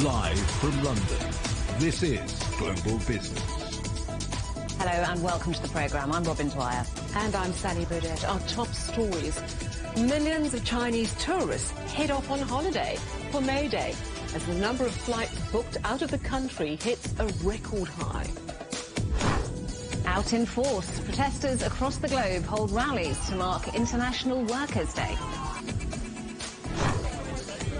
Live from London, this is Global Business. Hello and welcome to the programme. I'm Robin Dwyer. And I'm Sally Burdett. Our top stories. Millions of Chinese tourists head off on holiday for May Day as the number of flights booked out of the country hits a record high. Out in force, protesters across the globe hold rallies to mark International Workers' Day.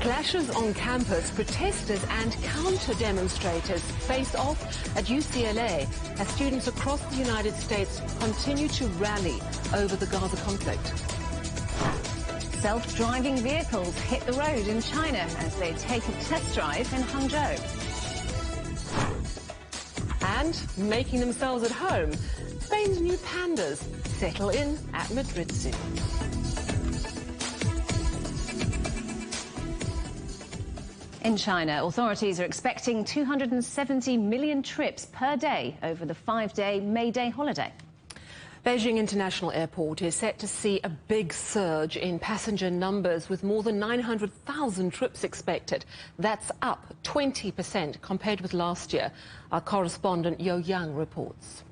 Clashes on campus, protesters and counter-demonstrators face off at UCLA as students across the United States continue to rally over the Gaza conflict. Self-driving vehicles hit the road in China as they take a test drive in Hangzhou. And making themselves at home, Spain's new pandas settle in at Madrid Zoo. In China, authorities are expecting 270 million trips per day over the 5-day May Day holiday. Beijing International Airport is set to see a big surge in passenger numbers with more than 900,000 trips expected. That's up 20% compared with last year. Our correspondent Yo Yang reports.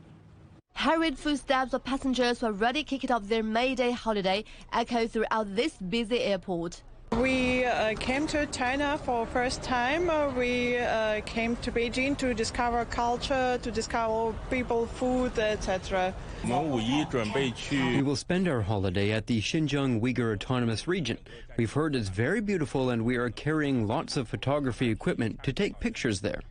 Hurried footsteps of passengers who are already kicking off their May Day holiday echo throughout this busy airport. We came to China for the first time. We came to Beijing to discover culture, to discover people, food, etc. We will spend our holiday at the Xinjiang Uyghur Autonomous Region. We've heard it's very beautiful and we are carrying lots of photography equipment to take pictures there.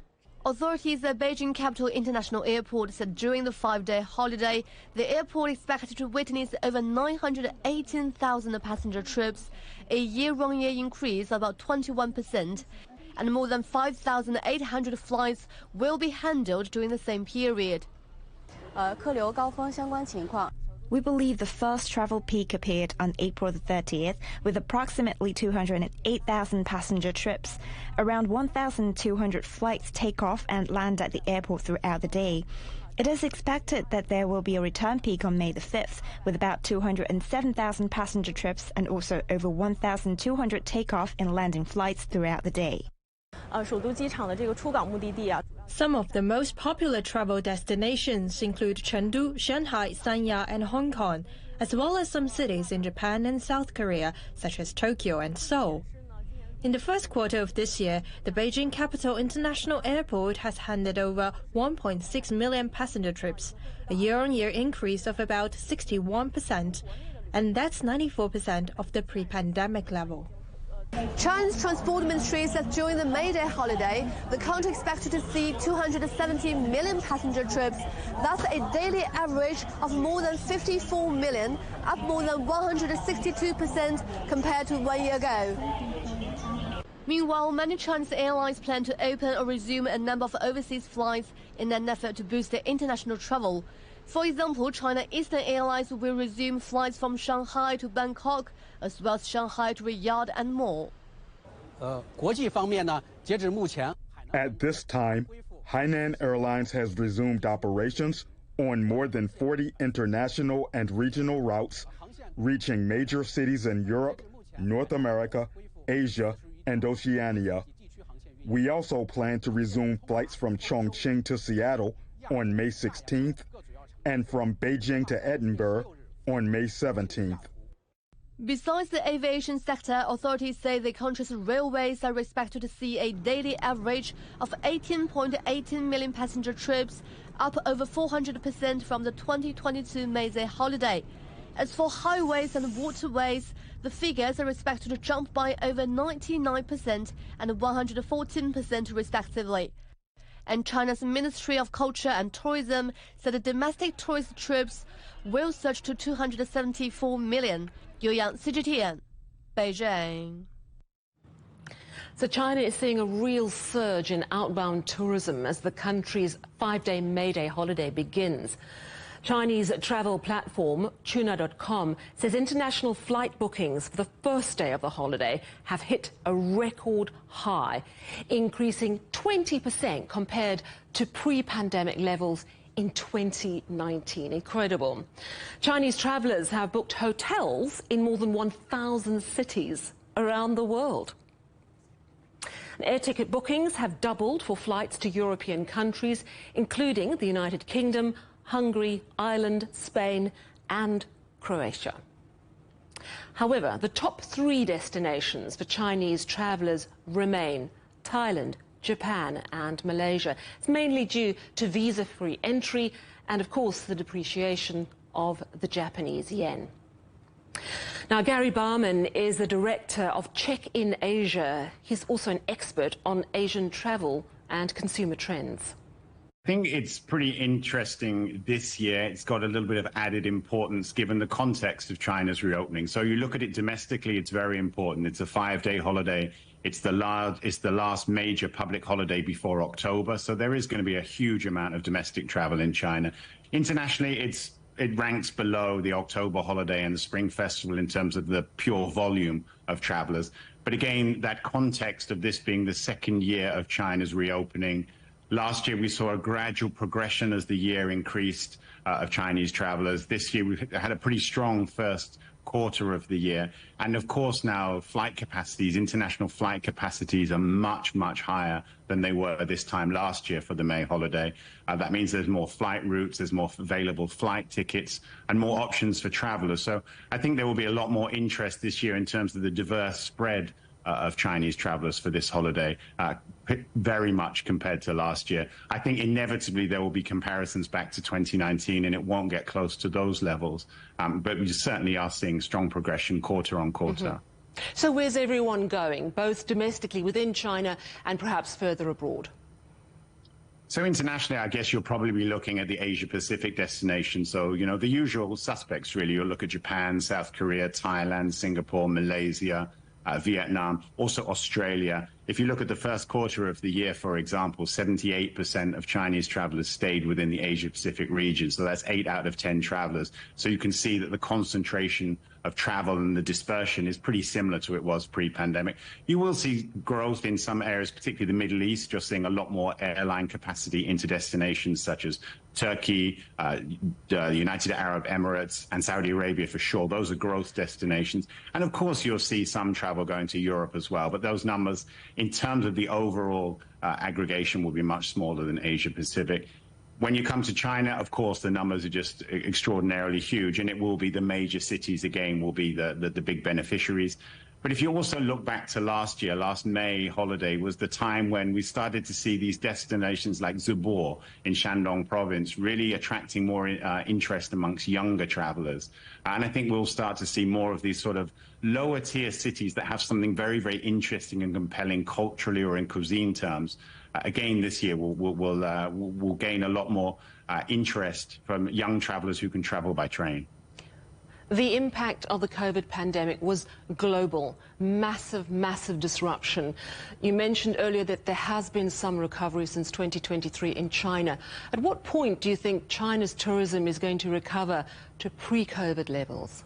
Authorities at Beijing Capital International Airport said during the 5-day holiday, the airport expected to witness over 918,000 passenger trips, a year-on-year increase of about 21%, and more than 5,800 flights will be handled during the same period. We believe the first travel peak appeared on April the 30th, with approximately 208,000 passenger trips. Around 1,200 flights take off and land at the airport throughout the day. It is expected that there will be a return peak on May the 5th, with about 207,000 passenger trips and also over 1,200 takeoff and landing flights throughout the day. Some of the most popular travel destinations include Chengdu, Shanghai, Sanya, and Hong Kong, as well as some cities in Japan and South Korea, such as Tokyo and Seoul. In the first quarter of this year, the Beijing Capital International Airport has handled over 1.6 million passenger trips, a year-on-year increase of about 61%, and that's 94% of the pre-pandemic level. China's Transport Ministry says during the May Day holiday, the country expected to see 270 million passenger trips. That's a daily average of more than 54 million, up more than 162% compared to 1 year ago. Meanwhile, many Chinese airlines plan to open or resume a number of overseas flights in an effort to boost their international travel. For example, China Eastern Airlines will resume flights from Shanghai to Bangkok, as well as Shanghai to Riyadh and more. At this time, Hainan Airlines has resumed operations on more than 40 international and regional routes, reaching major cities in Europe, North America, Asia, and Oceania. We also plan to resume flights from Chongqing to Seattle on May 16th and from Beijing to Edinburgh on May 17th. Besides the aviation sector, authorities say the country's railways are expected to see a daily average of 18.18 million passenger trips, up over 400% from the 2022 May Day holiday. As for highways and waterways, the figures are expected to jump by over 99% and 114% respectively. And China's Ministry of Culture and Tourism said the domestic tourist trips will surge to 274 million. Yo Yang, CGTN, Beijing. So China is seeing a real surge in outbound tourism as the country's 5-day May Day holiday begins. Chinese travel platform Qunar.com says international flight bookings for the first day of the holiday have hit a record high, increasing 20% compared to pre-pandemic levels in 2019. Incredible. Chinese travelers have booked hotels in more than 1,000 cities around the world. Air ticket bookings have doubled for flights to European countries, including the United Kingdom, Hungary, Ireland, Spain and Croatia. However, the top 3 destinations for Chinese travellers remain Thailand, Japan and Malaysia. It's mainly due to visa-free entry and, of course, the depreciation of the Japanese yen. Now, Gary Barman is the director of Check-in Asia. He's also an expert on Asian travel and consumer trends. I think it's pretty interesting this year. It's got a little bit of added importance given the context of China's reopening. So you look at it domestically, it's very important. It's a 5-day holiday. It's the last major public holiday before October. So there is going to be a huge amount of domestic travel in China. Internationally, it ranks below the October holiday and the Spring Festival in terms of the pure volume of travelers. But again, that context of this being the second year of China's reopening. Last year, we saw a gradual progression as the year increased of Chinese travelers. This year, we've had a pretty strong first quarter of the year. And of course, now flight capacities, international flight capacities are much, much higher than they were this time last year for the May holiday. That means there's more flight routes, there's more available flight tickets and more options for travelers. So I think there will be a lot more interest this year in terms of the diverse spread of Chinese travelers for this holiday, very much compared to last year. I think inevitably there will be comparisons back to 2019 and it won't get close to those levels. But we certainly are seeing strong progression quarter on quarter. So where's everyone going, both domestically within China and perhaps further abroad? So internationally, I guess you'll probably be looking at the Asia-Pacific destination. So, you know, the usual suspects, really. You'll look at Japan, South Korea, Thailand, Singapore, Malaysia, Vietnam, also Australia. If you look at the first quarter of the year, for example, 78% of Chinese travelers stayed within the Asia-Pacific region. So that's 8 out of 10 travelers. So you can see that the concentration of travel and the dispersion is pretty similar to it was pre-pandemic. You will see growth in some areas, particularly the Middle East. You're seeing a lot more airline capacity into destinations such as Turkey, the United Arab Emirates and Saudi Arabia for sure. Those are growth destinations. And of course, you'll see some travel going to Europe as well. But those numbers, in terms of the overall aggregation, will be much smaller than Asia Pacific. When you come to China, of course, the numbers are just extraordinarily huge, and it will be the major cities, again, will be the big beneficiaries. But if you also look back to last year, last May holiday was the time when we started to see these destinations like Zubo in Shandong province really attracting more interest amongst younger travelers. And I think we'll start to see more of these sort of lower tier cities that have something very, very interesting and compelling culturally or in cuisine terms. Again, this year we'll gain a lot more interest from young travelers who can travel by train. The impact of the COVID pandemic was global, massive, massive disruption. You mentioned earlier that there has been some recovery since 2023 in China. At what point do you think China's tourism is going to recover to pre-COVID levels?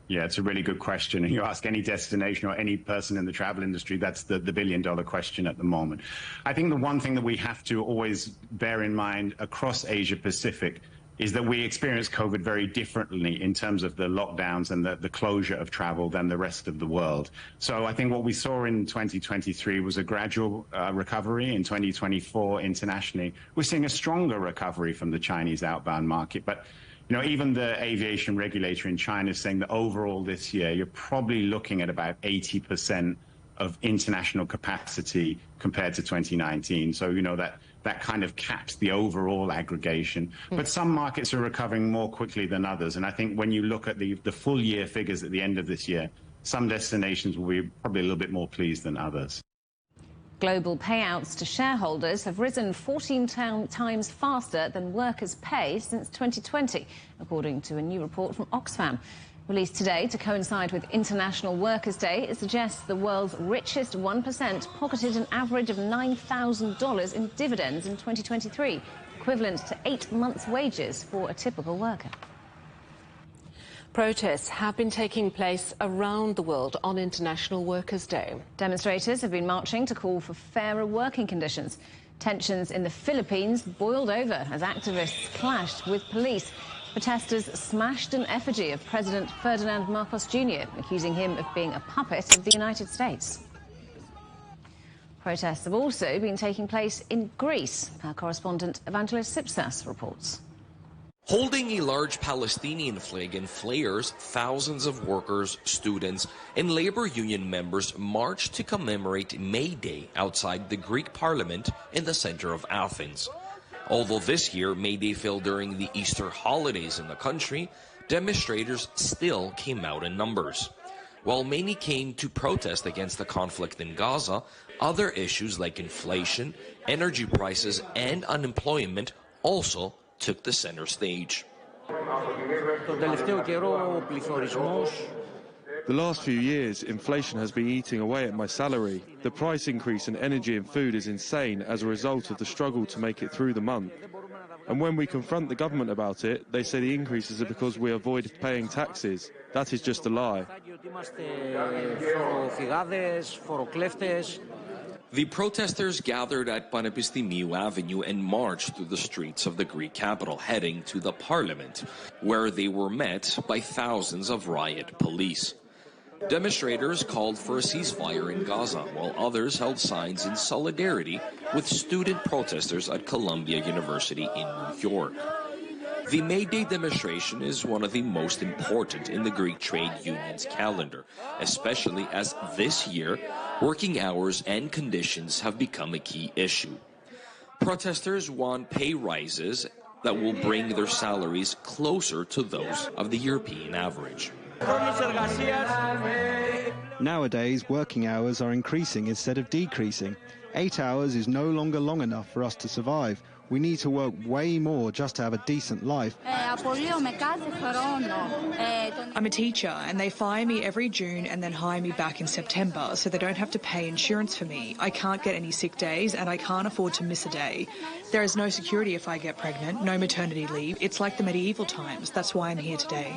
Yeah, it's a really good question. And you ask any destination or any person in the travel industry, that's the billion-dollar question at the moment. I think the one thing that we have to always bear in mind across Asia-Pacific is that we experience COVID very differently in terms of the lockdowns and the closure of travel than the rest of the world. So I think what we saw in 2023 was a gradual recovery. In 2024 internationally, we're seeing a stronger recovery from the Chinese outbound market. But you know, even the aviation regulator in China is saying that overall this year, you're probably looking at about 80% of international capacity compared to 2019. So, you know, that kind of caps the overall aggregation. But some markets are recovering more quickly than others. And I think when you look at the full year figures at the end of this year, some destinations will be probably a little bit more pleased than others. Global payouts to shareholders have risen 14 times faster than workers' pay since 2020, according to a new report from Oxfam. Released today to coincide with International Workers' Day, it suggests the world's richest 1% pocketed an average of $9,000 in dividends in 2023, equivalent to 8 months' wages for a typical worker. Protests have been taking place around the world on International Workers' Day. Demonstrators have been marching to call for fairer working conditions. Tensions in the Philippines boiled over as activists clashed with police. Protesters smashed an effigy of President Ferdinand Marcos Jr., accusing him of being a puppet of the United States. Protests have also been taking place in Greece. Our correspondent Evangelos Sipsas reports. Holding a large Palestinian flag and flares, thousands of workers, students, and labor union members marched to commemorate May Day outside the Greek parliament in the center of Athens. Although this year May Day fell during the Easter holidays in the country, demonstrators still came out in numbers. While many came to protest against the conflict in Gaza, other issues like inflation, energy prices, and unemployment also took the center stage. The last few years, inflation has been eating away at my salary. The price increase in energy and food is insane as a result of the struggle to make it through the month. And when we confront the government about it, they say the increases are because we avoid paying taxes. That is just a lie. The protesters gathered at Panepistimiou Avenue and marched through the streets of the Greek capital, heading to the parliament, where they were met by thousands of riot police. Demonstrators called for a ceasefire in Gaza, while others held signs in solidarity with student protesters at Columbia University in New York. The May Day demonstration is one of the most important in the Greek trade union's calendar, especially as this year, working hours and conditions have become a key issue. Protesters want pay rises that will bring their salaries closer to those of the European average. Nowadays, working hours are increasing instead of decreasing. 8 hours is no longer long enough for us to survive. We need to work way more just to have a decent life. I'm a teacher and they fire me every June and then hire me back in September, so they don't have to pay insurance for me. I can't get any sick days and I can't afford to miss a day. There is no security if I get pregnant, no maternity leave. It's like the medieval times. That's why I'm here today.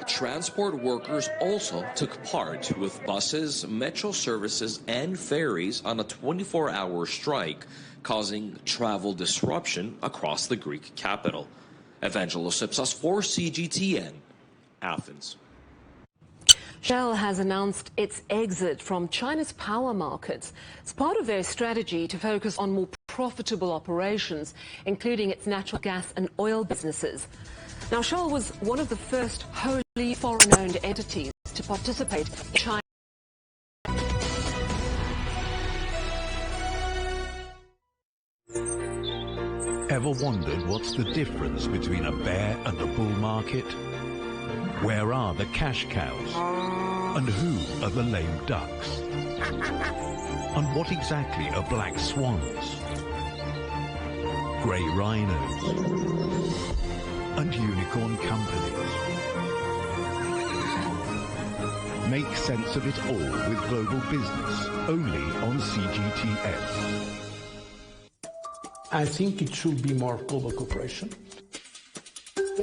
Transport workers also took part with buses, metro services and ferries on a 24-hour strike, causing travel disruption across the Greek capital. Evangelos Sipsas for CGTN, Athens. Shell has announced its exit from China's power markets. It's part of their strategy to focus on more profitable operations, including its natural gas and oil businesses. Now, Shell was one of the first wholly foreign-owned entities to participate in China. Ever wondered what's the difference between a bear and a bull market? Where are the cash cows? And who are the lame ducks? And what exactly are black swans? Grey rhinos? And unicorn companies? Make sense of it all with Global Business, only on CGTN. I think it should be more global cooperation.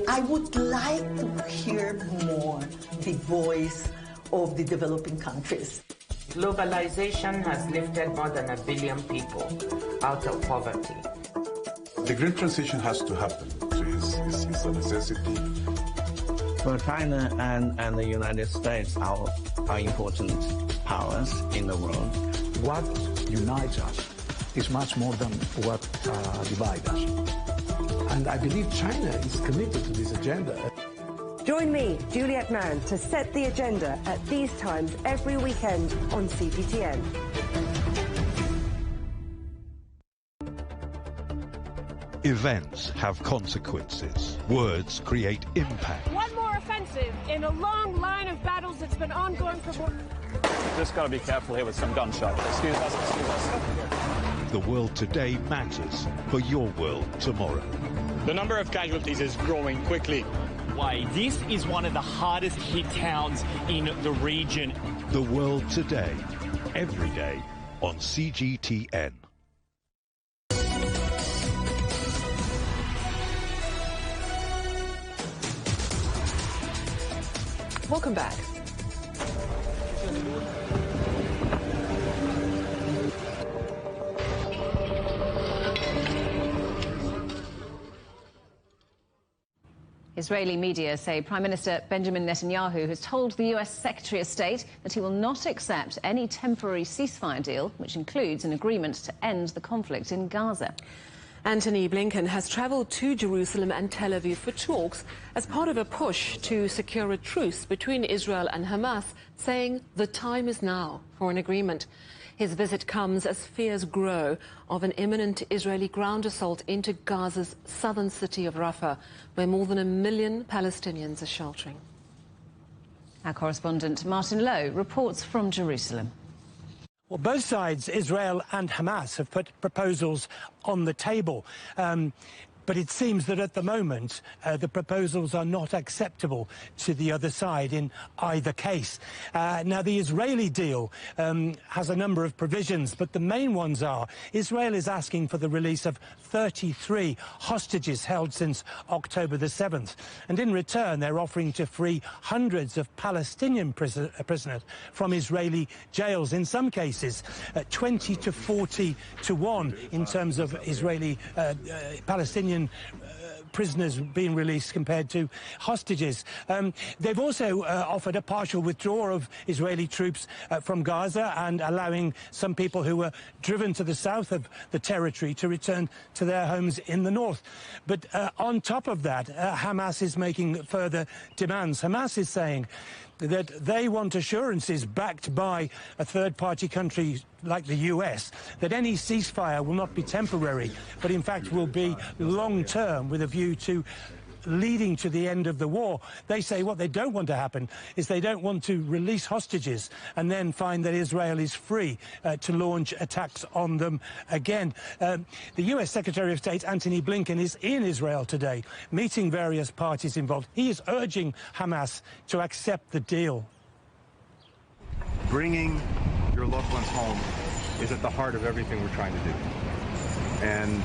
I would like to hear more the voice of the developing countries. Globalization has lifted more than 1 billion people out of poverty. The green transition has to happen. It's a necessity. Well, China and the United States are important powers in the world. What unites us is much more than what divides us. And I believe China is committed to this agenda. Join me, Juliet Mann, to set the agenda at these times every weekend on CGTN. Events have consequences. Words create impact. One more offensive in a long line of battles that's been ongoing for more... Just got to be careful here with some gunshots. Excuse us. The world today matters for your world tomorrow. The number of casualties is growing quickly. Why, this is one of the hardest hit towns in the region. The world today, every day on CGTN. Welcome back. Israeli media say Prime Minister Benjamin Netanyahu has told the US Secretary of State that he will not accept any temporary ceasefire deal, which includes an agreement to end the conflict in Gaza. Antony Blinken has travelled to Jerusalem and Tel Aviv for talks as part of a push to secure a truce between Israel and Hamas, saying the time is now for an agreement. His visit comes as fears grow of an imminent Israeli ground assault into Gaza's southern city of Rafah, where more than 1 million Palestinians are sheltering. Our correspondent Martin Lowe reports from Jerusalem. Well, both sides, Israel and Hamas, have put proposals on the table. But it seems that at the moment, the proposals are not acceptable to the other side in either case. Now, the Israeli deal has a number of provisions, but the main ones are Israel is asking for the release of 33 hostages held since October the 7th. And in return, they're offering to free hundreds of Palestinian prisoners from Israeli jails. In some cases, 20 to 40 to 1 in terms of Israeli Palestinian prisoners being released compared to hostages. They've also offered a partial withdrawal of Israeli troops from Gaza and allowing some people who were driven to the south of the territory to return to their homes in the north. But on top of that, Hamas is making further demands. Hamas is saying that they want assurances backed by a third-party country like the US that any ceasefire will not be temporary, but in fact will be long-term with a view to leading to the end of the war. They say what they don't want to happen is they don't want to release hostages and then find that Israel is free to launch attacks on them again. The US Secretary of State Antony Blinken is in Israel today, meeting various parties involved. He is urging Hamas to accept the deal. Bringing your loved ones home is at the heart of everything we're trying to do. And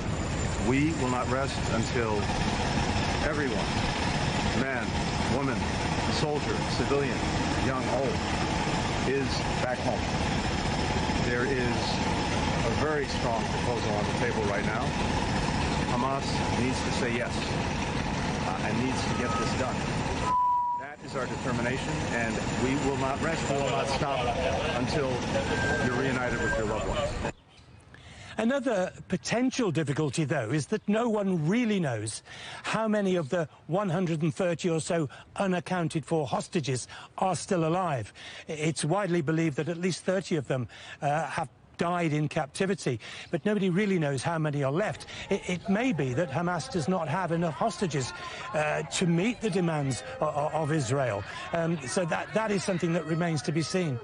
we will not rest until everyone, man, woman, soldier, civilian, young, old, is back home. There is a very strong proposal on the table right now. Hamas needs to say yes and needs to get this done. That is our determination, and we will not rest, we will not stop until you're reunited with your loved ones. Another potential difficulty, though, is that no one really knows how many of the 130 or so unaccounted for hostages are still alive. It's widely believed that at least 30 of them have died in captivity, but nobody really knows how many are left. It may be that Hamas does not have enough hostages to meet the demands of Israel. So that is something that remains to be seen.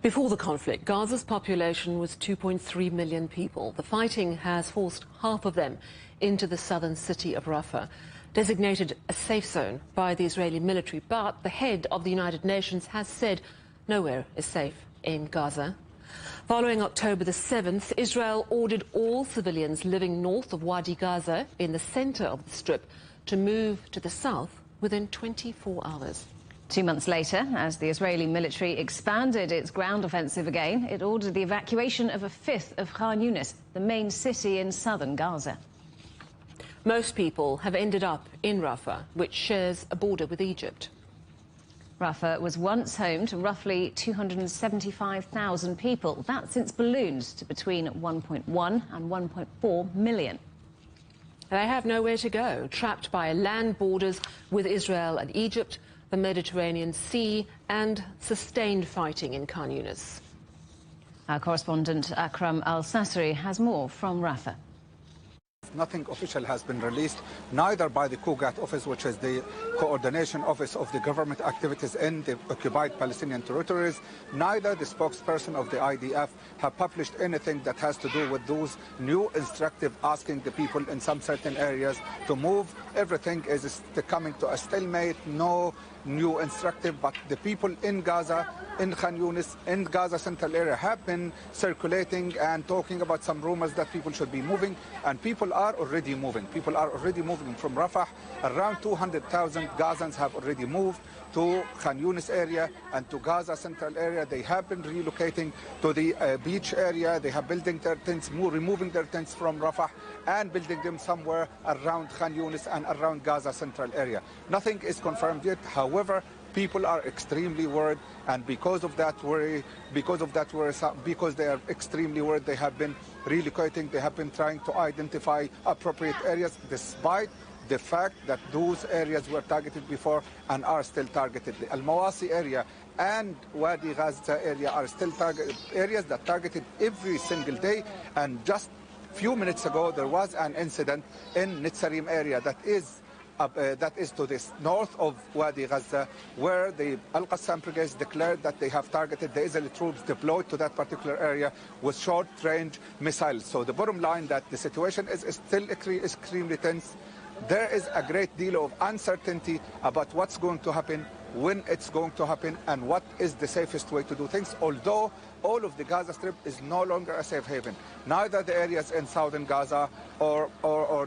Before the conflict, Gaza's population was 2.3 million people. The fighting has forced half of them into the southern city of Rafah, designated a safe zone by the Israeli military. But the head of the United Nations has said nowhere is safe in Gaza. Following October the 7th, Israel ordered all civilians living north of Wadi Gaza, in the center of the Strip, to move to the south within 24 hours. 2 months later, as the Israeli military expanded its ground offensive again, it ordered the evacuation of a fifth of Khan Yunis, the main city in southern Gaza. Most people have ended up in Rafah, which shares a border with Egypt. Rafah was once home to roughly 275,000 people. That since ballooned to between 1.1 and 1.4 million. They have nowhere to go, trapped by land borders with Israel and Egypt, the Mediterranean Sea, and sustained fighting in Khan Yunis. Our correspondent Akram Al-Sasri has more from Rafah. Nothing official has been released, neither by the Kugat office, which is the coordination office of the government activities in the occupied Palestinian territories, neither the spokesperson of the IDF have published anything that has to do with those new instructive asking the people in some certain areas to move. Everything is coming to a stalemate, no new instructive, but the people in Gaza, in Khan Yunis, in Gaza Central area have been circulating and talking about some rumors that people should be moving, and people are already moving. People are already moving from Rafah. Around 200,000 Gazans have already moved to Khan Yunis area and to Gaza Central area. They have been relocating to the beach area. They have building their tents, removing their tents from Rafah and building them somewhere around Khan Yunis and around Gaza Central area. Nothing is confirmed yet. However, people are extremely worried, and because of that worry, because they are extremely worried, they have been relocating. They have been trying to identify appropriate areas, despite the fact that those areas were targeted before and are still targeted. The Al-Mawasi area and Wadi Gaza area are still areas that targeted every single day. And just a few minutes ago, there was an incident in Netzarim area that is to the north of Wadi Gaza, where the Al-Qassam brigades declared that they have targeted the Israeli troops deployed to that particular area with short-range missiles. So the bottom line that the situation is still extremely tense. There is a great deal of uncertainty about what's going to happen, when it's going to happen, and what is the safest way to do things, although all of the Gaza Strip is no longer a safe haven. Neither the areas in southern Gaza or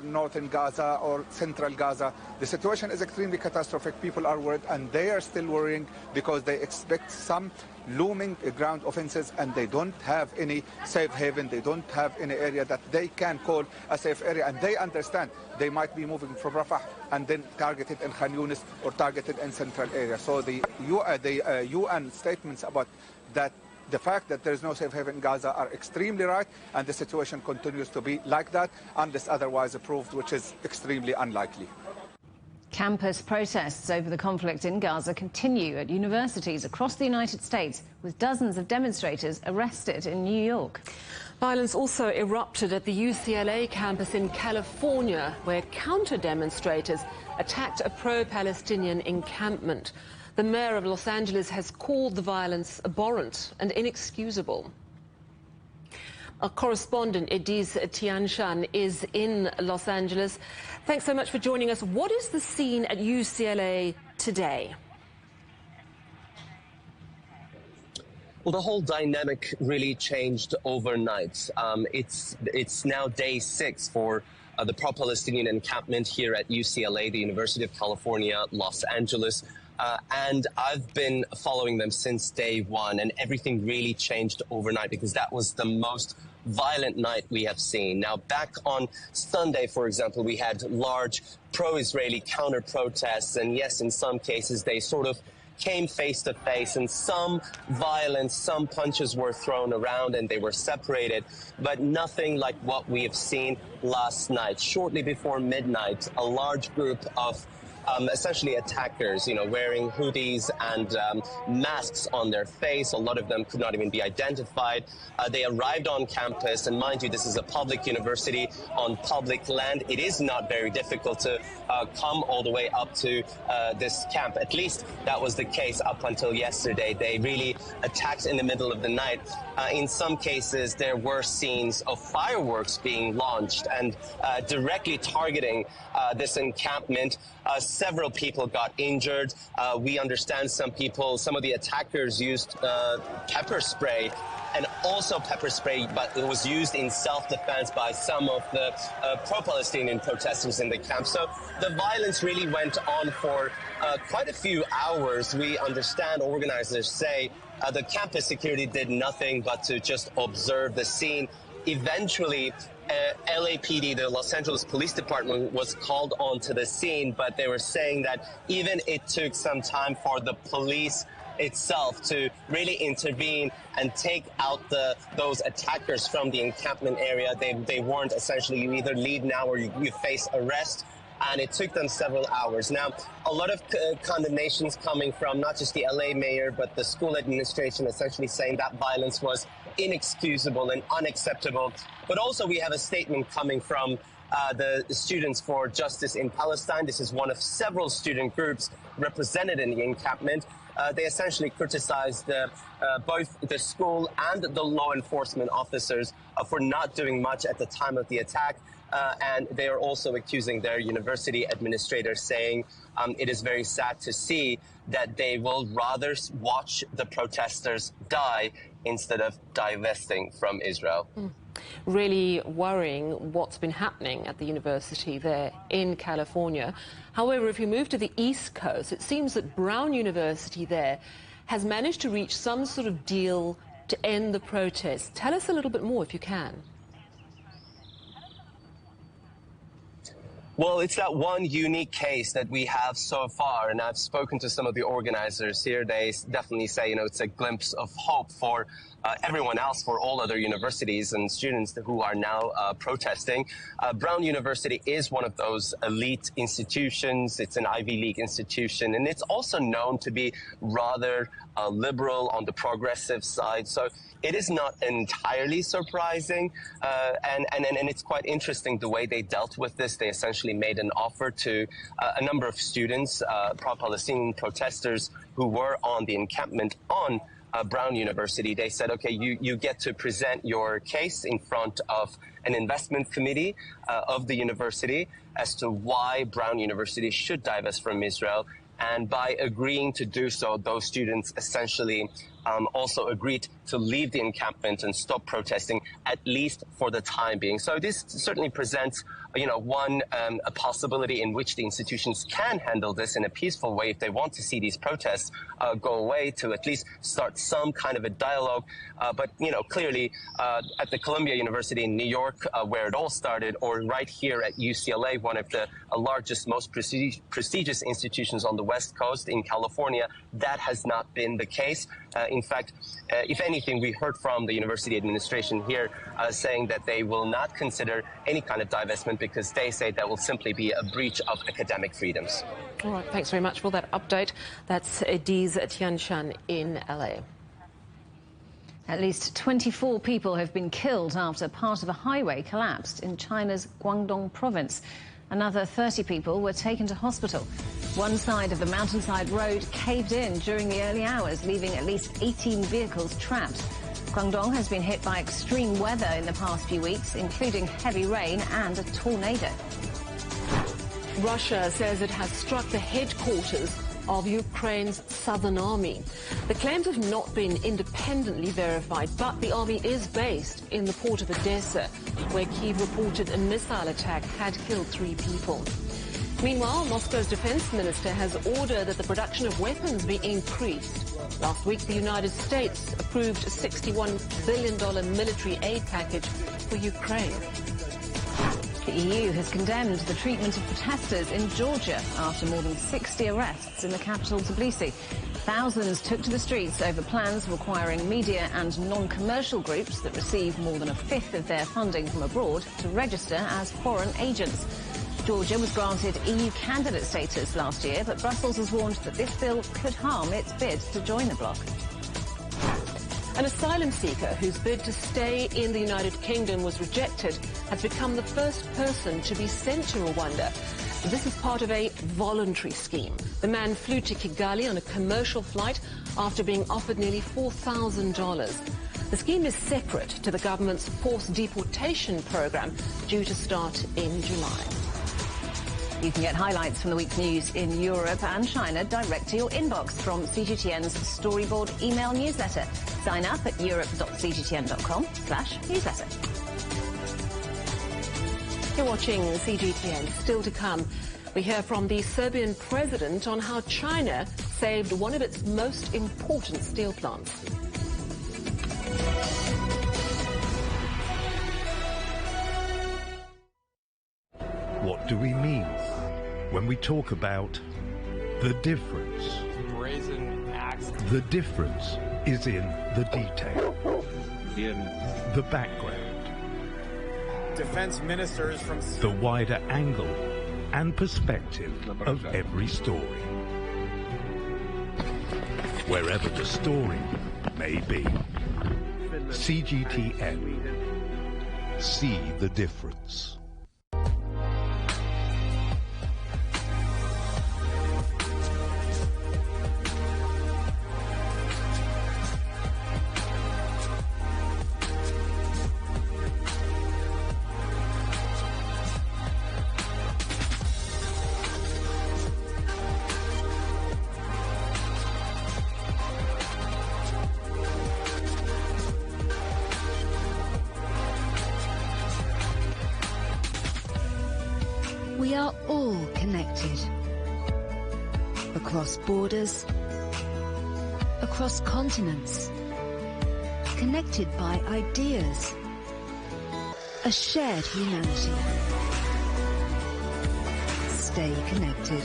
northern Gaza or central Gaza. The situation is extremely catastrophic. People are worried, and they are still worrying because they expect some looming ground offenses, and they don't have any safe haven. They don't have any area that they can call a safe area, and they understand they might be moving from Rafah and then targeted in Khan Yunis or targeted in central area. So the UN statements about that, the fact that there is no safe haven in Gaza, are extremely right, and the situation continues to be like that unless otherwise approved, which is extremely unlikely. Campus protests over the conflict in Gaza continue at universities across the United States, with dozens of demonstrators arrested in New York. Violence also erupted at the UCLA campus in California, where counter-demonstrators attacked a pro-Palestinian encampment. The mayor of Los Angeles has called the violence abhorrent and inexcusable. Our correspondent Ediz Tianshan is in Los Angeles. Thanks so much for joining us. What is the scene at UCLA today? Well, the whole dynamic really changed overnight. It's now day 6 for the pro-Palestinian encampment here at UCLA, the University of California, Los Angeles. And I've been following them since day 1, and everything really changed overnight because that was the most violent night we have seen. Now, back on Sunday, for example, we had large pro-Israeli counter-protests, and yes, in some cases, they sort of came face to face, and some violence, some punches were thrown around and they were separated, but nothing like what we have seen last night. Shortly before midnight, a large group of essentially attackers, wearing hoodies and masks on their face. A lot of them could not even be identified. They arrived on campus, and mind you, this is a public university on public land. It is not very difficult to come all the way up to this camp. At least that was the case up until yesterday. They really attacked in the middle of the night. In some cases, there were scenes of fireworks being launched and directly targeting this encampment. Several people got injured. We understand some of the attackers used pepper spray, and also pepper spray, but it was used in self-defense by some of the pro-Palestinian protesters in the camp. So the violence really went on for quite a few hours. We understand organizers say the campus security did nothing but to just observe the scene. Eventually, LAPD, the Los Angeles Police Department, was called onto the scene, but they were saying that even it took some time for the police itself to really intervene and take out those attackers from the encampment area. They warned essentially, you either leave now or you face arrest. And it took them several hours. Now, a lot of condemnations coming from not just the LA mayor, but the school administration, essentially saying that violence was inexcusable and unacceptable. But also we have a statement coming from the Students for Justice in Palestine. This is one of several student groups represented in the encampment. They essentially criticized both the school and the law enforcement officers for not doing much at the time of the attack. And they are also accusing their university administrator, saying it is very sad to see that they will rather watch the protesters die instead of divesting from Israel. Really worrying what's been happening at the university there in California. However, if you move to the East Coast, it seems that Brown University there has managed to reach some sort of deal to end the protests. Tell us a little bit more if you can. Well, it's that one unique case that we have so far, and I've spoken to some of the organizers here. They definitely say, it's a glimpse of hope for everyone else, for all other universities and students who are now protesting. Brown University is one of those elite institutions. It's an Ivy League institution, and it's also known to be rather liberal on the progressive side. So it is not entirely surprising, and it's quite interesting the way they dealt with this. They essentially made an offer to a number of students, pro-Palestinian protesters who were on the encampment on Brown University. They said, okay, you get to present your case in front of an investment committee of the university as to why Brown University should divest from Israel. And by agreeing to do so, those students essentially also agreed to leave the encampment and stop protesting, at least for the time being. So this certainly presents, a possibility in which the institutions can handle this in a peaceful way if they want to see these protests go away, to at least start some kind of a dialogue. But clearly at the Columbia University in New York, where it all started, or right here at UCLA, one of the largest, most prestigious institutions on the West Coast in California, that has not been the case. In fact, if anything, we heard from the university administration here saying that they will not consider any kind of divestment because they say that will simply be a breach of academic freedoms. All right, thanks very much for that update. That's Ediz Tianshan in LA. At least 24 people have been killed after part of a highway collapsed in China's Guangdong province. Another 30 people were taken to hospital. One side of the mountainside road caved in during the early hours, leaving at least 18 vehicles trapped. Guangdong has been hit by extreme weather in the past few weeks, including heavy rain and a tornado. Russia says it has struck the headquarters of Ukraine's southern army. The claims have not been independently verified, but the army is based in the port of Odessa, where Kyiv reported a missile attack had killed 3 people. Meanwhile, Moscow's defense minister has ordered that the production of weapons be increased. Last week, the United States approved a $61 billion military aid package for Ukraine. The EU has condemned the treatment of protesters in Georgia after more than 60 arrests in the capital, Tbilisi. Thousands took to the streets over plans requiring media and non-commercial groups that receive more than a fifth of their funding from abroad to register as foreign agents. Georgia was granted EU candidate status last year, but Brussels has warned that this bill could harm its bid to join the bloc. An asylum seeker whose bid to stay in the United Kingdom was rejected has become the first person to be sent to Rwanda. This is part of a voluntary scheme. The man flew to Kigali on a commercial flight after being offered nearly $4,000. The scheme is separate to the government's forced deportation program due to start in July. You can get highlights from the week's news in Europe and China direct to your inbox from CGTN's Storyboard email newsletter. Sign up at europe.cgtn.com/newsletter. You're watching CGTN. Still to come, we hear from the Serbian president on how China saved one of its most important steel plants. What do we mean when we talk about the difference? The difference is in the detail, in the background, defense ministers from the wider angle and perspective of every story, wherever the story may be. CGTN. See the difference. are all connected. Across borders, across continents, connected by ideas, a shared humanity. Stay connected.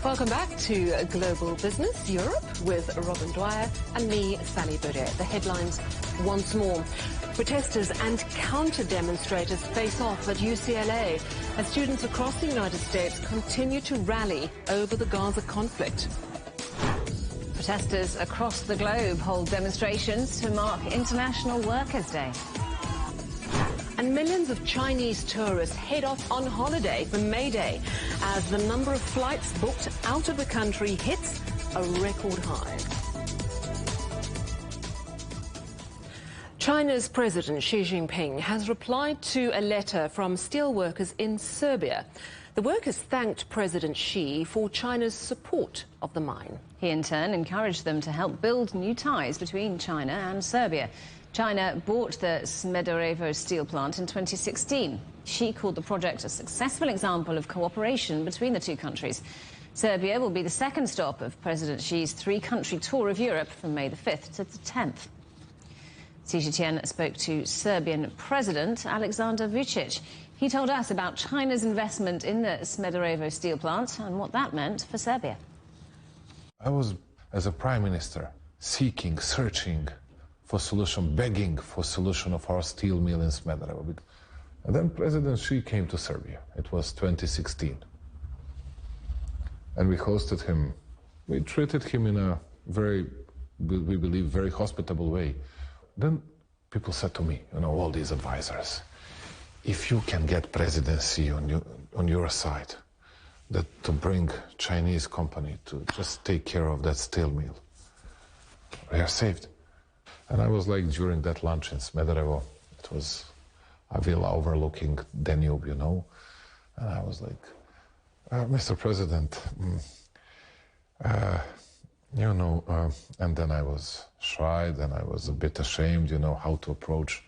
Welcome back to Global Business Europe with Robin Dwyer and me, Sally Baudet. The headlines once more. Protesters and counter-demonstrators face off at UCLA as students across the United States continue to rally over the Gaza conflict. Protesters across the globe hold demonstrations to mark International Workers' Day. And millions of Chinese tourists head off on holiday for May Day as the number of flights booked out of the country hits a record high. China's President Xi Jinping has replied to a letter from steelworkers in Serbia. The workers thanked President Xi for China's support of the mine. He in turn encouraged them to help build new ties between China and Serbia. China bought the Smederevo steel plant in 2016. Xi called the project a successful example of cooperation between the two countries. Serbia will be the second stop of President Xi's three-country tour of Europe from May the 5th to the 10th. Xi Jinping spoke to Serbian President Alexander Vučić. He told us about China's investment in the Smederevo steel plant and what that meant for Serbia. I was, as a prime minister, searching for solution, begging for solution of our steel mill in Smederevo. And then President Xi came to Serbia. It was 2016. And we hosted him. We treated him in a very, we believe, very hospitable way. Then people said to me, all these advisors, if you can get presidency on your side, that to bring Chinese company to just take care of that steel mill, we are saved. And I was like, during that lunch in Smederevo, it was a villa overlooking Danube, and I was like, Mr. President, and then I was shy, and I was a bit ashamed, how to approach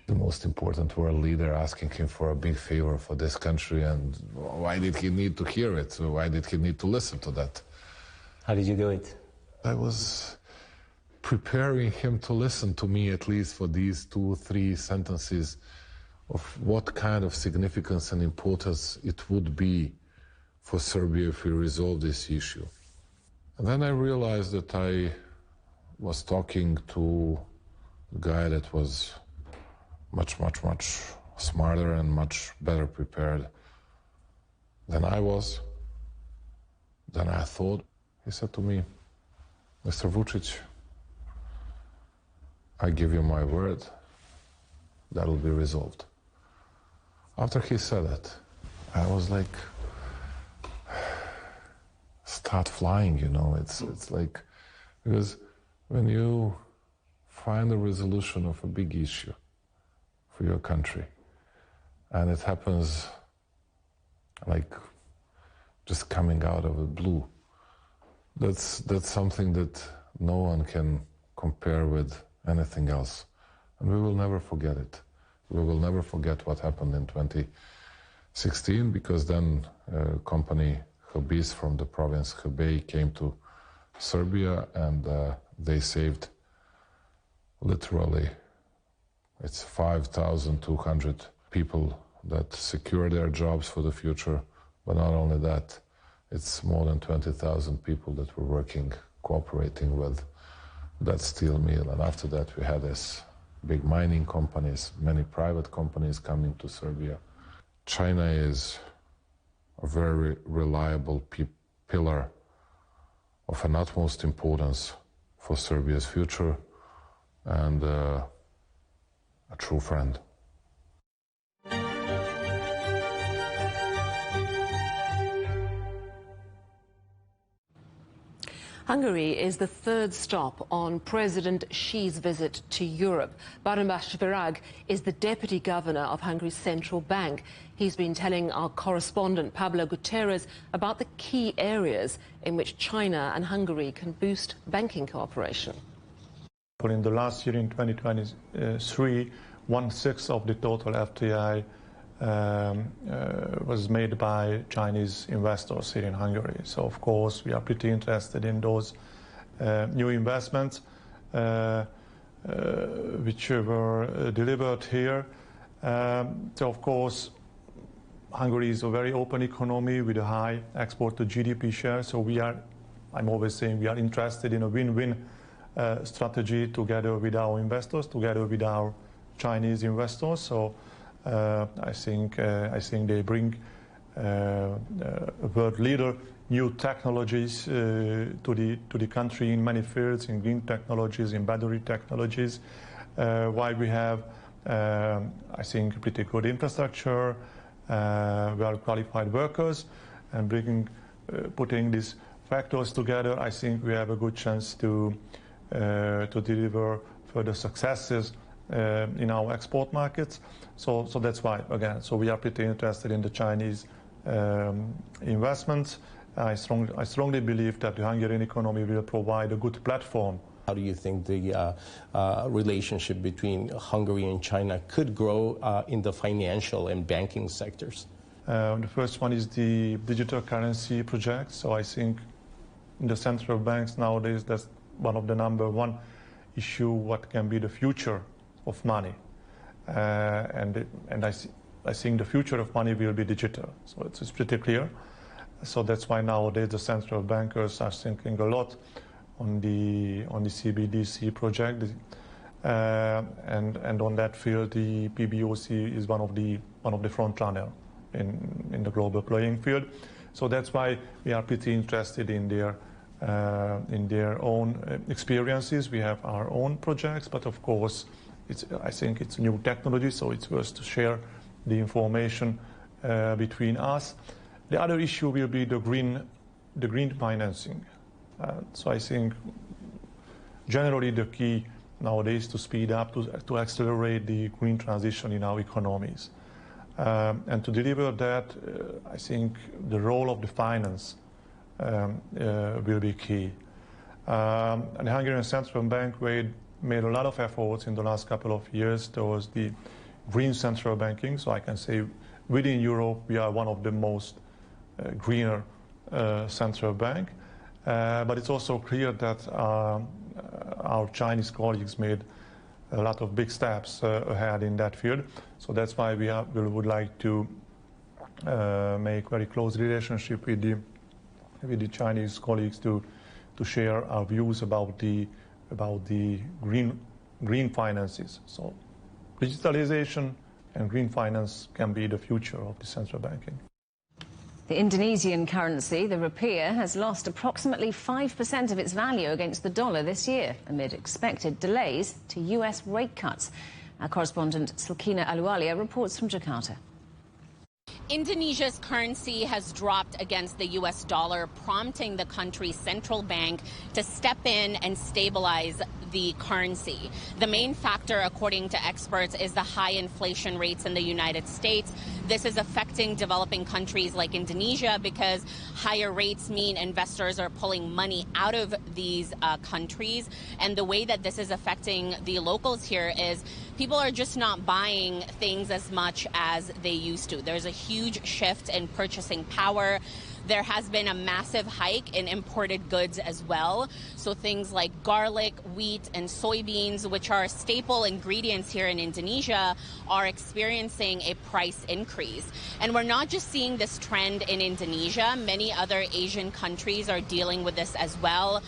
the most important world leader, asking him for a big favor for this country, and why did he need to hear it? Why did he need to listen to that? How did you do it? I was preparing him to listen to me, at least for these 2-3 sentences of what kind of significance and importance it would be for Serbia if we resolve this issue. And then I realized that I was talking to a guy that was much smarter and much better prepared than I was, than I thought. He said to me, Mr. Vučić, I give you my word, that'll be resolved. After he said that, I was like, start flying, it's like, because when you find a resolution of a big issue for your country, and it happens like just coming out of the blue, that's something that no one can compare with anything else. And we will never forget it. We will never forget what happened in 2016, because then a company, Hubis, from the province Hubei, came to Serbia, and they saved literally, it's 5,200 people that secure their jobs for the future. But not only that, it's more than 20,000 people that were working, cooperating with that steel mill. And after that, we had this big mining companies, many private companies coming to Serbia. China is a very reliable pillar of an utmost importance for Serbia's future, and a true friend. Hungary is the third stop on President Xi's visit to Europe. Barnabas Virag is the deputy governor of Hungary's central bank. He's been telling our correspondent Pablo Gutierrez about the key areas in which China and Hungary can boost banking cooperation. In the last year, in 2023, 1/6 of the total FDI was made by Chinese investors here in Hungary. So, of course, we are pretty interested in those new investments which were delivered here. So, of course, Hungary is a very open economy with a high export to GDP share. So I'm always saying we are interested in a win-win strategy together with our investors, together with our Chinese investors. So I think they bring a world leader, new technologies to the country in many fields, in green technologies, in battery technologies. While we have, I think, pretty good infrastructure, well qualified workers, and putting these factors together, I think we have a good chance to deliver further successes in our export markets. So that's why, again, so we are pretty interested in the Chinese investments. I strongly believe that the Hungarian economy will provide a good platform. How do you think the relationship between Hungary and China could grow in the financial and banking sectors? The first one is the digital currency project. So I think in the central banks nowadays, that's one of the #1 issue, what can be the future of money. And I think the future of money will be digital. So it's pretty clear. So that's why nowadays the central bankers are thinking a lot on the CBDC project. And on that field, the PBOC is one of the front runner in the global playing field. So that's why we are pretty interested in their own experiences. We have our own projects, but of course, I think it's new technology, so it's worth to share the information between us. The other issue will be the green financing. So I think generally the key nowadays to speed up, to accelerate the green transition in our economies. And to deliver that, I think the role of the finance will be key. And the Hungarian Central Bank made a lot of efforts in the last couple of years towards the green central banking. So I can say within Europe, we are one of the most greener central bank. But it's also clear that our Chinese colleagues made a lot of big steps ahead in that field. So that's why we would like to make very close relationship with the Chinese colleagues to share our views about the green finances. So digitalization and green finance can be the future of the central banking. The Indonesian currency, the rupiah, has lost approximately 5% of its value against the dollar this year, amid expected delays to US rate cuts. Our correspondent Silkina Aluwalia reports from Jakarta. Indonesia's currency has dropped against the U.S. dollar, prompting the country's central bank to step in and stabilize the currency. The main factor, according to experts, is the high inflation rates in the United States. This is affecting developing countries like Indonesia because higher rates mean investors are pulling money out of these countries. And the way that this is affecting the locals here is people are just not buying things as much as they used to. There's a huge shift in purchasing power. There has been a massive hike in imported goods as well. So things like garlic, wheat, and soybeans, which are staple ingredients here in Indonesia, are experiencing a price increase. And we're not just seeing this trend in Indonesia. Many other Asian countries are dealing with this as well.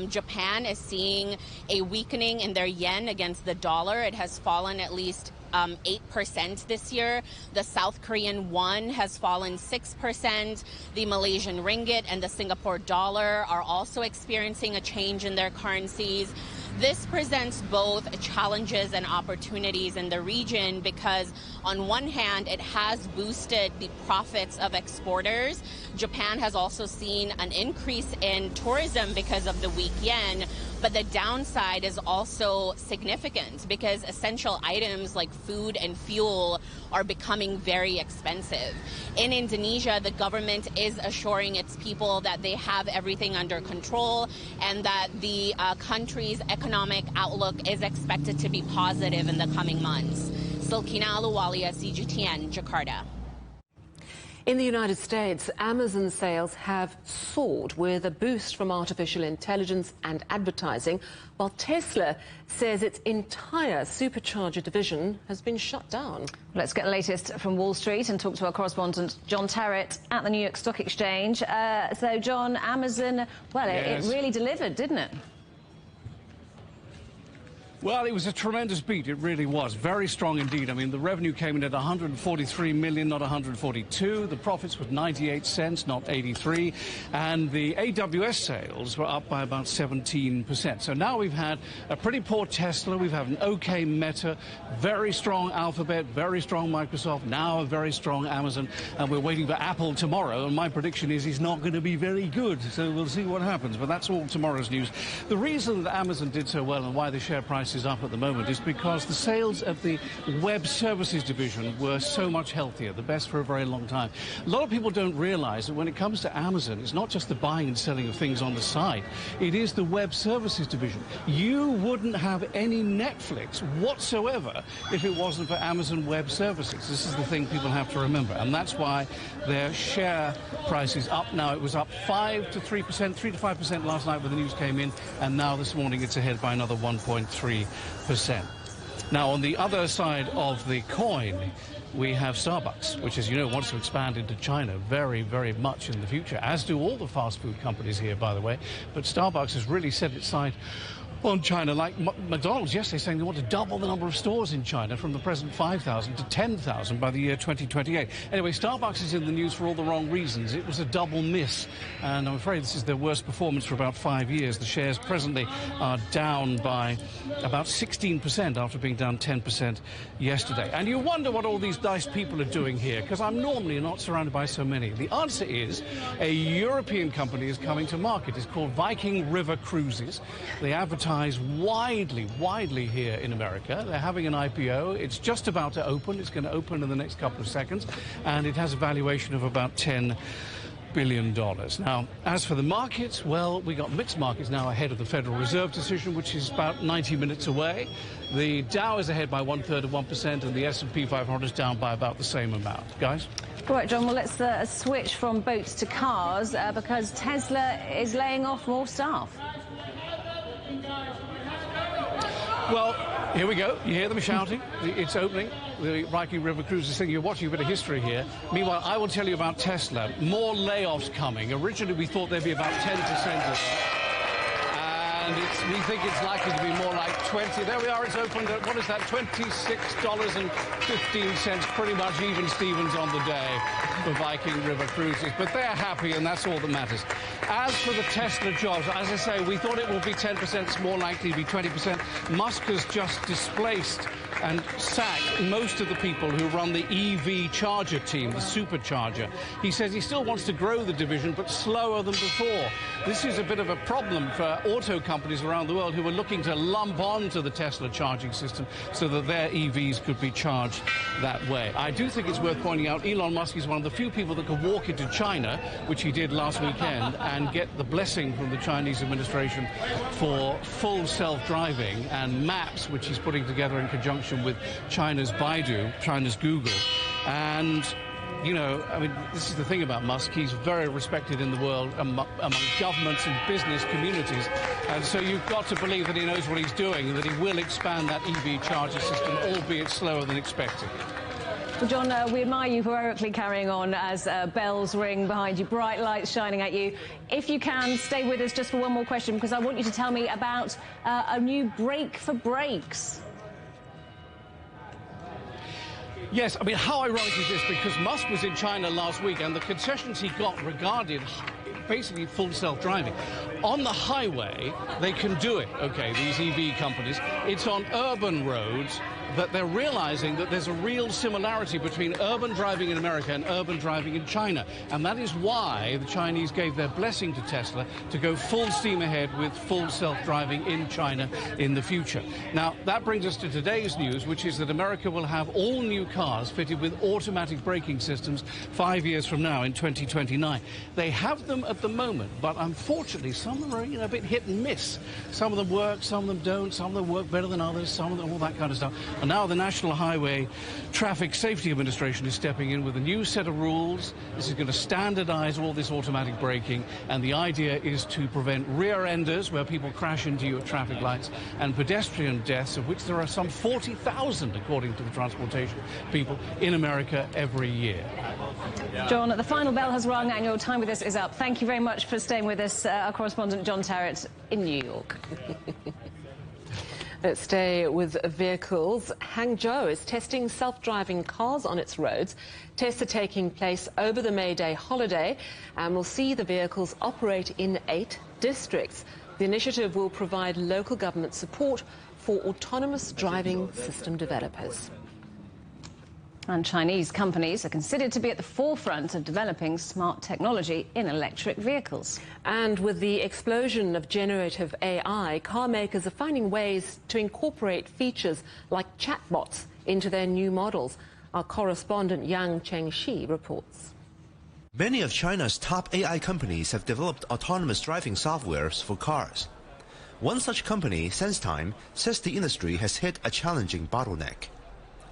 Japan is seeing a weakening in their yen against the dollar. It has fallen at least 8% this year. The South Korean won has fallen 6%. The Malaysian ringgit and the Singapore dollar are also experiencing a change in their currencies. This presents both challenges and opportunities in the region because, on one hand, it has boosted the profits of exporters. Japan has also seen an increase in tourism because of the weak yen. But the downside is also significant because essential items like food and fuel are becoming very expensive. In Indonesia, the government is assuring its people that they have everything under control and that the country's economic outlook is expected to be positive in the coming months. Silkina Aluwalia, CGTN, Jakarta. In the United States, Amazon sales have soared with a boost from artificial intelligence and advertising, while Tesla says its entire supercharger division has been shut down. Let's get the latest from Wall Street and talk to our correspondent John Terrett at the New York Stock Exchange. So, John, Amazon, well, it really delivered, didn't it? Well, it was a tremendous beat. It really was. Very strong indeed. I mean, the revenue came in at 143 million, not 142. The profits were 98 cents, not 83. And the AWS sales were up by about 17%. So now we've had a pretty poor Tesla. We've had an okay Meta, very strong Alphabet, very strong Microsoft, now a very strong Amazon. And we're waiting for Apple tomorrow. And my prediction is he's not going to be very good. So we'll see what happens. But that's all tomorrow's news. The reason that Amazon did so well and why the share price is up at the moment is because the sales of the web services division were so much healthier, the best for a very long time. A lot of people don't realize that when it comes to Amazon, it's not just the buying and selling of things on the site, it is the web services division. You wouldn't have any Netflix whatsoever if it wasn't for Amazon Web Services. This is the thing people have to remember, and that's why their share price is up now. It was up 3 to 5% last night when the news came in, and now this morning it's ahead by another 1.3%. Now, on the other side of the coin, we have Starbucks, which, as you know, wants to expand into China very, very much in the future, as do all the fast food companies here, by the way. But Starbucks has really set its sight on China, like McDonald's yesterday, saying they want to double the number of stores in China from the present 5,000 to 10,000 by the year 2028. Anyway, Starbucks is in the news for all the wrong reasons. It was a double miss, and I'm afraid this is their worst performance for about 5 years. The shares presently are down by about 16% after being down 10% yesterday. And you wonder what all these nice people are doing here, because I'm normally not surrounded by so many. The answer is a European company is coming to market. It's called Viking River Cruises. They advertise widely here in America. They're having an IPO. It's just about to open. It's going to open in the next couple of seconds, and it has a valuation of about $10 billion. Now, as for the markets, well, we got mixed markets now ahead of the Federal Reserve decision, which is about 90 minutes away. The Dow is ahead by 1/3 of 1%, and the S&P 500 is down by about the same amount. Guys? All right, John, well, let's switch from boats to cars because Tesla is laying off more staff. Well, here we go. You hear them shouting. It's opening. The Viking River Cruises thing. You're watching a bit of history here. Meanwhile, I will tell you about Tesla. More layoffs coming. Originally, we thought there'd be about 10% of and we think it's likely to be more like 20. There we are. It's opened at, what is that, $26.15. Pretty much even Stevens on the day for Viking River Cruises. But they're happy, and that's all that matters. As for the Tesla jobs, as I say, we thought it would be 10%. It's more likely to be 20%. Musk has just displaced and sack most of the people who run the EV charger team, the supercharger. He says he still wants to grow the division, but slower than before. This is a bit of a problem for auto companies around the world who are looking to lump on to the Tesla charging system so that their EVs could be charged that way. I do think it's worth pointing out Elon Musk is one of the few people that could walk into China, which he did last weekend, and get the blessing from the Chinese administration for full self-driving and maps, which he's putting together in conjunction with China's Baidu, China's Google. And you know, I mean, this is the thing about Musk. He's very respected in the world among governments and business communities. And so you've got to believe that he knows what he's doing and that he will expand that EV charger system, albeit slower than expected. Well, John, we admire you heroically carrying on as bells ring behind you, bright lights shining at you. If you can, stay with us just for one more question, because I want you to tell me about a new brake for brakes. Yes, I mean, how ironic is this? Because Musk was in China last week, and the concessions he got regarded basically full self-driving. On the highway, they can do it, okay, these EV companies. It's on urban roads that they're realizing that there's a real similarity between urban driving in America and urban driving in China. And that is why the Chinese gave their blessing to Tesla to go full steam ahead with full self-driving in China in the future. Now, that brings us to today's news, which is that America will have all new cars fitted with automatic braking systems 5 years from now in 2029. They have them at the moment, but unfortunately, some of them are, you know, a bit hit and miss. Some of them work, some of them don't, some of them work better than others, some of them, all that kind of stuff. And now the National Highway Traffic Safety Administration is stepping in with a new set of rules. This is going to standardize all this automatic braking, and the idea is to prevent rear-enders, where people crash into you at traffic lights, and pedestrian deaths, of which there are some 40,000, according to the transportation people, in America every year. John, the final bell has rung and your time with us is up. Thank you very much for staying with us, our correspondent John Terrett in New York. Let's stay with vehicles. Hangzhou is testing self-driving cars on its roads. Tests are taking place over the May Day holiday and will see the vehicles operate in 8 districts. The initiative will provide local government support for autonomous driving system developers. And Chinese companies are considered to be at the forefront of developing smart technology in electric vehicles. And with the explosion of generative AI, car makers are finding ways to incorporate features like chatbots into their new models. Our correspondent Yang Chengxi reports. Many of China's top AI companies have developed autonomous driving softwares for cars. One such company, SenseTime, says the industry has hit a challenging bottleneck.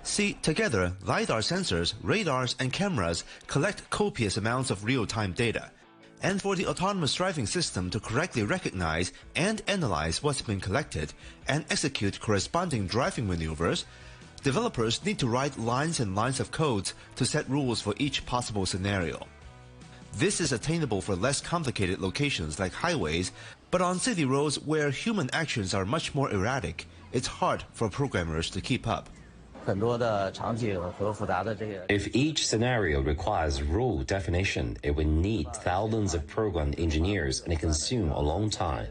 See, together, LiDAR sensors, radars, and cameras collect copious amounts of real-time data. And for the autonomous driving system to correctly recognize and analyze what's been collected and execute corresponding driving maneuvers, developers need to write lines and lines of code to set rules for each possible scenario. This is attainable for less complicated locations like highways, but on city roads where human actions are much more erratic, it's hard for programmers to keep up. If each scenario requires rule definition, it would need thousands of program engineers and it consumes a long time.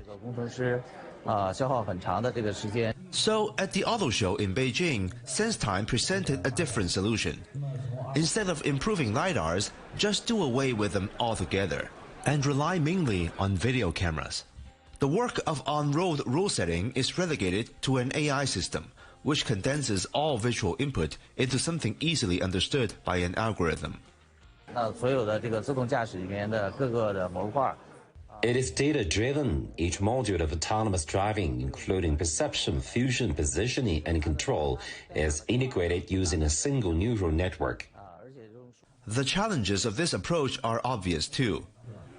So, at the auto show in Beijing, SenseTime presented a different solution. Instead of improving LiDARs, just do away with them altogether and rely mainly on video cameras. The work of on-road rule setting is relegated to an AI system, which condenses all visual input into something easily understood by an algorithm. It is data-driven. Each module of autonomous driving, including perception, fusion, positioning, and control, is integrated using a single neural network. The challenges of this approach are obvious too.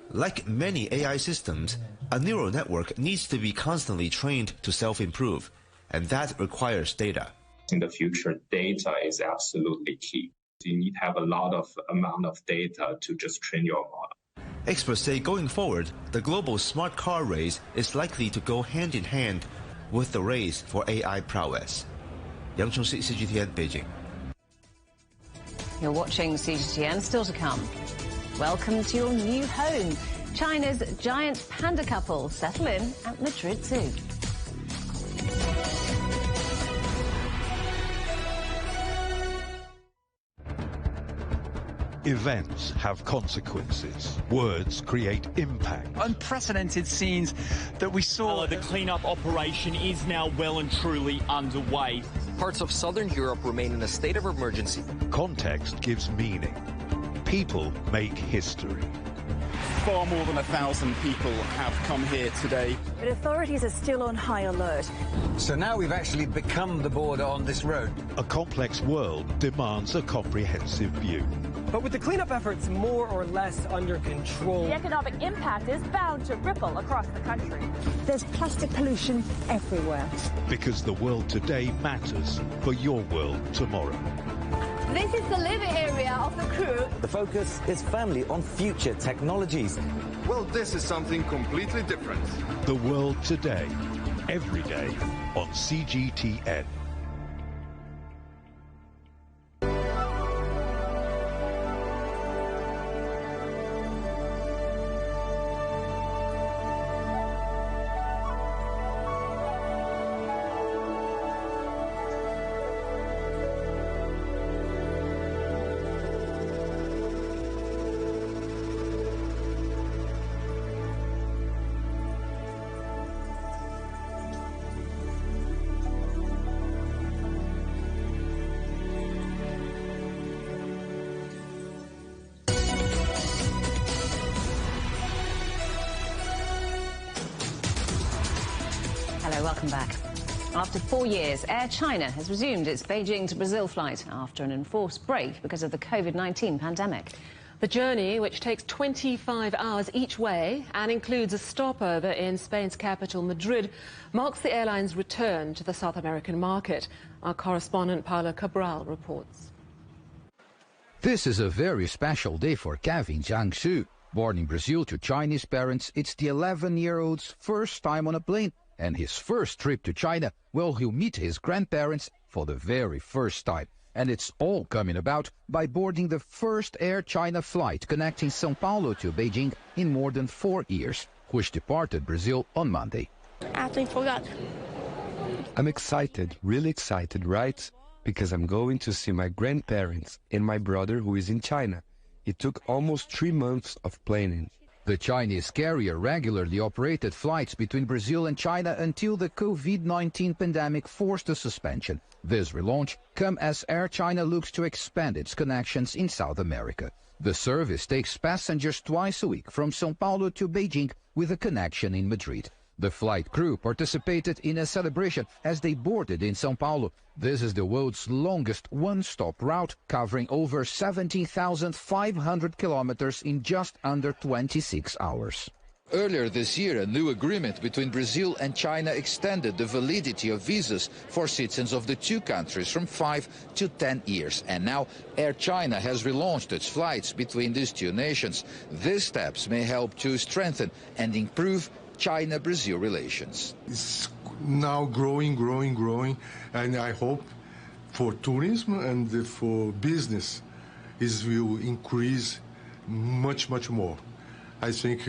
Like many AI systems, a neural network needs to be constantly trained to self-improve, and that requires data. In the future, data is absolutely key. You need to have a lot of amount of data to just train your model. Experts say going forward, the global smart car race is likely to go hand in hand with the race for AI prowess. Yang Chengxi, CGTN, Beijing. You're watching CGTN, still to come. Welcome to your new home. China's giant panda couple settle in at Madrid Zoo. Events have consequences. Words create impact. Unprecedented scenes that we saw. The cleanup operation is now well and truly underway. Parts of southern Europe remain in a state of emergency. Context gives meaning. People make history. Far more than 1,000 people have come here today. But authorities are still on high alert. So now we've actually become the border on this road. A complex world demands a comprehensive view. But with the cleanup efforts more or less under control, The economic impact is bound to ripple across the country. There's plastic pollution everywhere. Because the world today matters for your world tomorrow. This is the living area of the crew. The focus is firmly on future technologies. Well, this is something completely different. The world today, every day on CGTN. Welcome back. After 4 years, Air China has resumed its Beijing to Brazil flight after an enforced break because of the COVID-19 pandemic. The journey, which takes 25 hours each way and includes a stopover in Spain's capital, Madrid, marks the airline's return to the South American market. Our correspondent Paulo Cabral reports. This is a very special day for Kevin Jiangsu. Born in Brazil to Chinese parents, it's the 11-year-old's first time on a plane and his first trip to China, where he'll meet his grandparents for the very first time. And it's all coming about by boarding the first Air China flight connecting São Paulo to Beijing in more than 4 years, which departed Brazil on Monday. I forgot. I'm excited, really excited, right? Because I'm going to see my grandparents and my brother who is in China. It took almost 3 months of planning. The Chinese carrier regularly operated flights between Brazil and China until the COVID-19 pandemic forced a suspension. This relaunch comes as Air China looks to expand its connections in South America. The service takes passengers twice a week from São Paulo to Beijing with a connection in Madrid. The flight crew participated in a celebration as they boarded in São Paulo. This is the world's longest one-stop route, covering over 17,500 kilometers in just under 26 hours. Earlier this year, a new agreement between Brazil and China extended the validity of visas for citizens of the two countries from 5 to 10 years. And now Air China has relaunched its flights between these two nations. These steps may help to strengthen and improve China-Brazil relations. It's now growing, and I hope for tourism and for business, it will increase much more. I think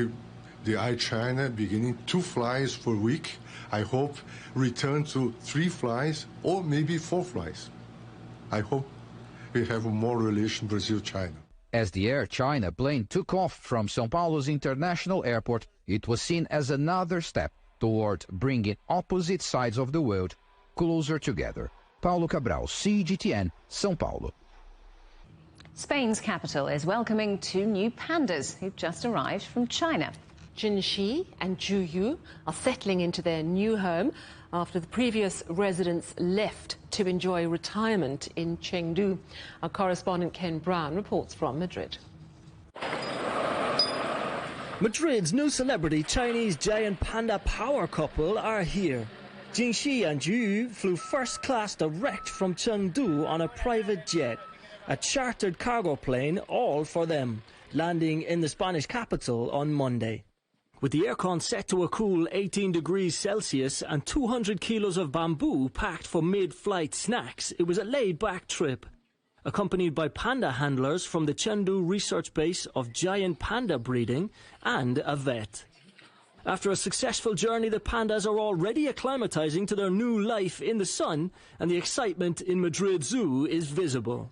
the Air China beginning 2 flights per week, I hope return to 3 flights or maybe 4 flights. I hope we have more relation Brazil-China. As the Air China plane took off from São Paulo's international airport, it was seen as another step toward bringing opposite sides of the world closer together. Paulo Cabral, CGTN, São Paulo. Spain's capital is welcoming 2 new pandas who've just arrived from China. Jinxi and Juyu are settling into their new home after the previous residents left to enjoy retirement in Chengdu. Our correspondent Ken Brown reports from Madrid. Madrid's new celebrity Chinese giant panda power couple are here. Jinxi and Juyu flew first class direct from Chengdu on a private jet, a chartered cargo plane all for them, landing in the Spanish capital on Monday. With the aircon set to a cool 18 degrees Celsius and 200 kilos of bamboo packed for mid-flight snacks, it was a laid-back trip. Accompanied by panda handlers from the Chengdu research base of giant panda breeding and a vet. After a successful journey, the pandas are already acclimatizing to their new life in the sun, and the excitement in Madrid Zoo is visible.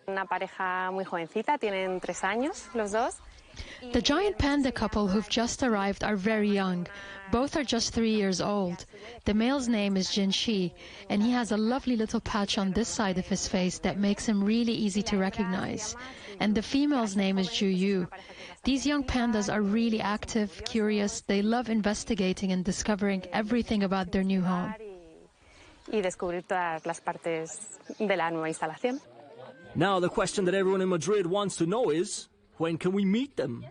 Una pareja muy jovencita, tienen 3 años los dos. The giant panda couple who've just arrived are very young. Both are just 3 years old. The male's name is Jinshi, and he has a lovely little patch on this side of his face that makes him really easy to recognize. And the female's name is Juyu. These young pandas are really active, curious. They love investigating and discovering everything about their new home. Y descubrir todas las partes de la nueva instalación. Now the question that everyone in Madrid wants to know is, when can we meet them?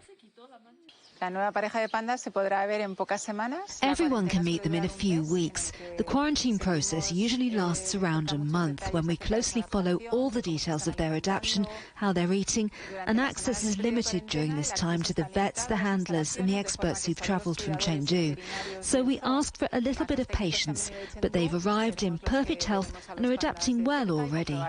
Everyone can meet them in a few weeks. The quarantine process usually lasts around a month, when we closely follow all the details of their adaptation, how they're eating, and access is limited during this time to the vets, the handlers and the experts who've travelled from Chengdu. So we ask for a little bit of patience, but they've arrived in perfect health and are adapting well already.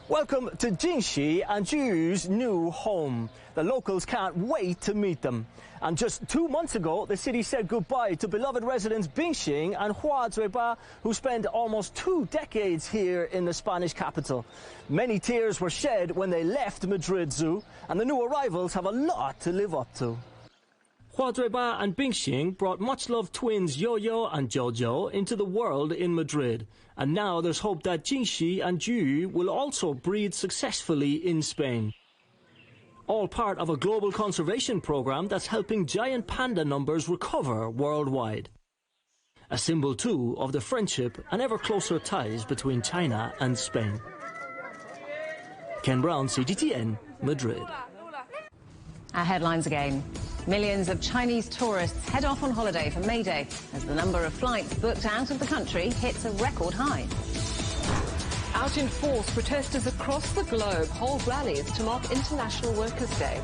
Welcome to Jinshi and Juyu's new home. The locals can't wait to meet them. And just 2 months ago, the city said goodbye to beloved residents Bingxing and Huazhuiba, who spent almost 2 decades here in the Spanish capital. Many tears were shed when they left Madrid Zoo, and the new arrivals have a lot to live up to. Huazhuiba and Bingxing brought much-loved twins Yo-Yo and Jojo into the world in Madrid. And now there's hope that Jinshi and Juyu will also breed successfully in Spain. All part of a global conservation program that's helping giant panda numbers recover worldwide. A symbol, too, of the friendship and ever closer ties between China and Spain. Ken Brown, CGTN, Madrid. Our headlines again. Millions of Chinese tourists head off on holiday for May Day as the number of flights booked out of the country hits a record high. Out in force, protesters across the globe hold rallies to mark International Workers' Day.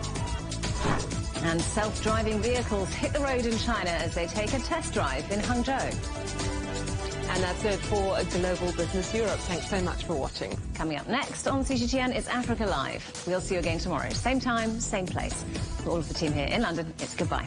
And self-driving vehicles hit the road in China as they take a test drive in Hangzhou. And that's it for Global Business Europe. Thanks so much for watching. Coming up next on CGTN, it's Africa Live. We'll see you again tomorrow. Same time, same place. For all of the team here in London, it's goodbye.